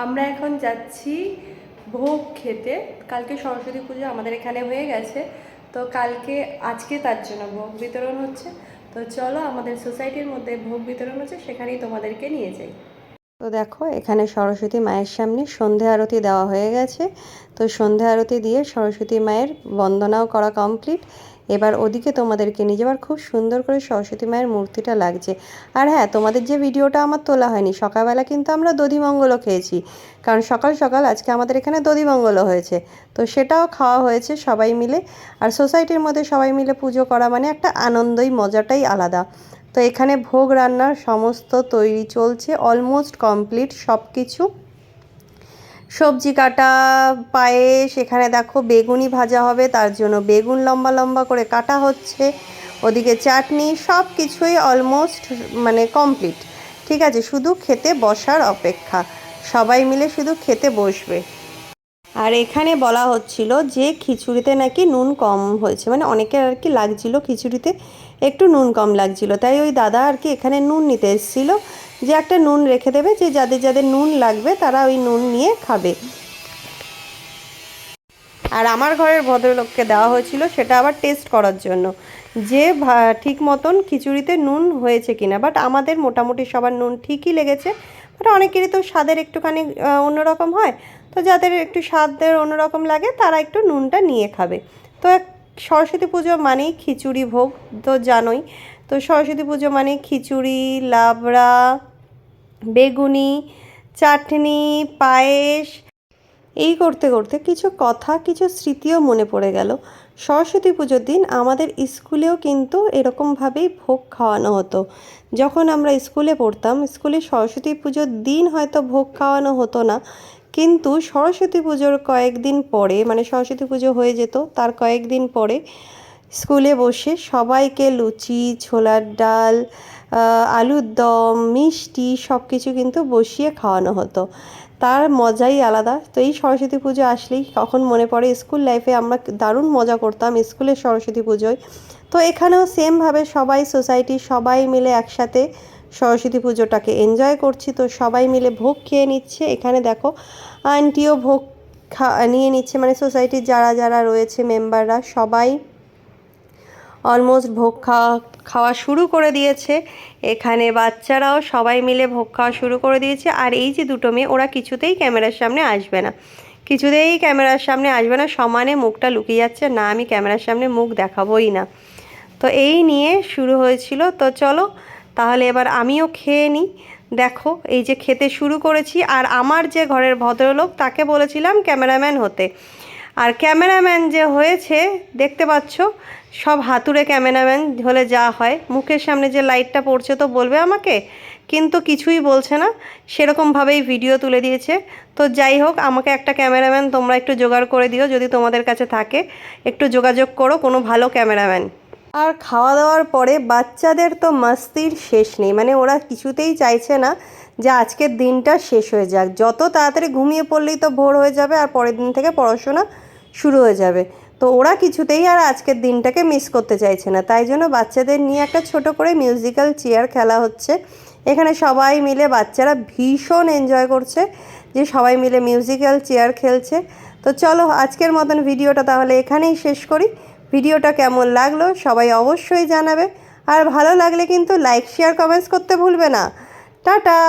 আমরা এখন যাচ্ছি ভোগ খেতে। কালকে সরস্বতী পুজো আমাদের এখানে হয়ে গেছে, তো আজকে তার জন্য ভোগ বিতরণ হচ্ছে। তো চলো, আমাদের সোসাইটির মধ্যে ভোগ বিতরণ হচ্ছে, সেখানেই তোমাদেরকে নিয়ে যাই। তো দেখো, এখানে সরস্বতী মায়ের সামনে সন্ধে আরতি দেওয়া হয়ে গেছে। তো সন্ধে আরতি দিয়ে সরস্বতী মায়ের বন্দনাও করা কমপ্লিট। এবার ওদিকে তোমাদেরকে নিয়ে যাবার, খুব সুন্দর করে সরস্বতী মায়ের মূর্তিটা লাগছে। আর হ্যাঁ, তোমাদের যে ভিডিওটা আমার তোলা হয়নি, সকালবেলা কিন্তু আমরা দধিমঙ্গলও খেয়েছি, কারণ সকাল সকাল আজকে আমাদের এখানে দধিমঙ্গলও হয়েছে। তো সেটাও খাওয়া হয়েছে সবাই মিলে। আর সোসাইটির মধ্যে সবাই মিলে পুজো করা মানে একটা আনন্দই, মজাটাই আলাদা। তো এখানে ভোগ রান্নার সমস্ত তৈরি চলছে, অলমোস্ট কমপ্লিট সব কিছু। সবজি কাটা, পায়েস, এখানে দেখো বেগুনি ভাজা হবে, তার জন্য বেগুন লম্বা লম্বা করে কাটা হচ্ছে। ওদিকে চাটনি, সব কিছুই অলমোস্ট মানে কমপ্লিট। ঠিক আছে, শুধু খেতে বসার অপেক্ষা, সবাই মিলে শুধু খেতে বসবে। আর এখানে বলা হচ্ছিল যে খিচুড়িতে নাকি নুন কম হয়েছে, মানে অনেকের আর কি লাগছিল খিচুড়িতে একটু নুন কম লাগছিল, তাই ওই দাদা আর কি এখানে নুন নিতে এসেছিল, যে একটা নুন রেখে দেবে, যে যাদের যাদের নুন লাগবে তারা ওই নুন নিয়ে খাবে। আর আমার ঘরের ভদ্রলোককে দেওয়া হয়েছিল সেটা আবার টেস্ট করার জন্য, যে ঠিক মতন খিচুড়িতে নুন হয়েছে কিনা। বাট আমাদের মোটামুটি সবার নুন ঠিকই লেগেছে। বাট অনেকেরই তো স্বাদের একটুখানি অন্যরকম হয়, তো যাদের একটু স্বাদের অন্যরকম লাগে তারা একটু নুনটা নিয়ে খাবে। তো সরস্বতী পুজো মানেই খিচুড়ি ভোগ, তো জানোই। তো সরস্বতী পুজো মানে খিচুড়ি, লাবড়া, বেগুনি, চাটনি, পায়েস, এই করতে করতে কিছু কথা, কিছু স্মৃতিও মনে পড়ে গেল। সরস্বতী পুজোর দিন আমাদের স্কুলেও কিন্তু এরকমভাবেই ভোগ খাওয়ানো হতো। যখন আমরা স্কুলে পড়তাম, স্কুলে সরস্বতী পুজোর দিন হয়তো ভোগ খাওয়ানো হতো না, কিন্তু সরস্বতী পুজোর কয়েকদিন পরে, মানে সরস্বতী পুজো হয়ে যেত তার কয়েকদিন পরে স্কুলে বসে সবাইকে লুচি, ছোলার ডাল, আলুর দম, মিষ্টি সব কিছু কিন্তু বসিয়ে খাওয়ানো হতো। তার মজাই আলাদা। তো এই সরস্বতী পুজো আসলেই কখন মনে পড়ে স্কুল লাইফে আমরা দারুণ মজা করতাম স্কুলের সরস্বতী পুজোয়। তো এখানেও সেমভাবে সবাই, সোসাইটির সবাই মিলে একসাথে সরস্বতী পুজোটাকে এনজয় করছি। তো সবাই মিলে ভোগ খেয়ে নিচ্ছে। এখানে দেখো আন্টিও ভোগ নিয়ে নিচ্ছে, মানে সোসাইটির যারা যারা রয়েছে মেম্বাররা সবাই অলমোস্ট ভোগ খাওয়া শুরু করে দিয়েছে। এখানে বাচ্চারাও সবাই মিলে ভোগ খাওয়া শুরু করে দিয়েছে। আর এই যে দুটো মেয়ে, ওরা কিছুতেই ক্যামেরার সামনে আসবে না, কিছুতেই ক্যামেরার সামনে আসবে না, সমানে মুখটা লুকিয়ে যাচ্ছে, না আমি ক্যামেরার সামনে মুখ দেখাবোই না। তো এই নিয়ে শুরু হয়েছিল। তো চলো তাহলে এবার আমিও খেয়ে নিই। দেখো এই যে খেতে শুরু করেছি, আর আমার যে ঘরের ভদ্রলোক তাকে বলেছিলাম ক্যামেরাম্যান হতে, আর ক্যামেরাম্যান যে হয়েছে দেখতে পাচ্ছ, সব হাতুড়ে ক্যামেরাম্যান হলে যা হয়, মুখের সামনে যে লাইটটা পড়ছে তো বলবে আমাকে, কিন্তু কিছুই বলছে না, সেরকমভাবেই ভিডিও তুলে দিয়েছে। তো যাই হোক, আমাকে একটা ক্যামেরাম্যান তোমরা একটু জোগাড় করে দিও, যদি তোমাদের কাছে থাকে একটু যোগাযোগ করো, কোনো ভালো ক্যামেরাম্যান। আর খাওয়া দাওয়ার পরে বাচ্চাদের তো মাস্তির শেষ নেই, মানে ওরা কিছুতেই চাইছে না যে আজকের দিনটা শেষ হয়ে যাক, যত তাড়াতাড়ি ঘুমিয়ে পড়লেই তো ভোর হয়ে যাবে, আর পরের দিন থেকে পড়াশোনা শুরু হয়ে যাবে। তো ওরা কিছুতেই আর আজকের দিনটাকে মিস করতে চাইছে না, তাই জন্য বাচ্চাদের নিয়ে একটা ছোট করে মিউজিক্যাল চেয়ার খেলা হচ্ছে। এখানে সবাই মিলে বাচ্চারা ভীষণ এনজয় করছে, যে সবাই মিলে মিউজিক্যাল চেয়ার খেলছে। তো চলো আজকের মতন ভিডিওটা তাহলে এখানেই শেষ করি। ভিডিওটা কেমন লাগলো সবাই অবশ্যই জানাবে, আর ভালো লাগলে কিন্তু লাইক, শেয়ার, কমেন্টস করতে ভুলবে না। টাটা।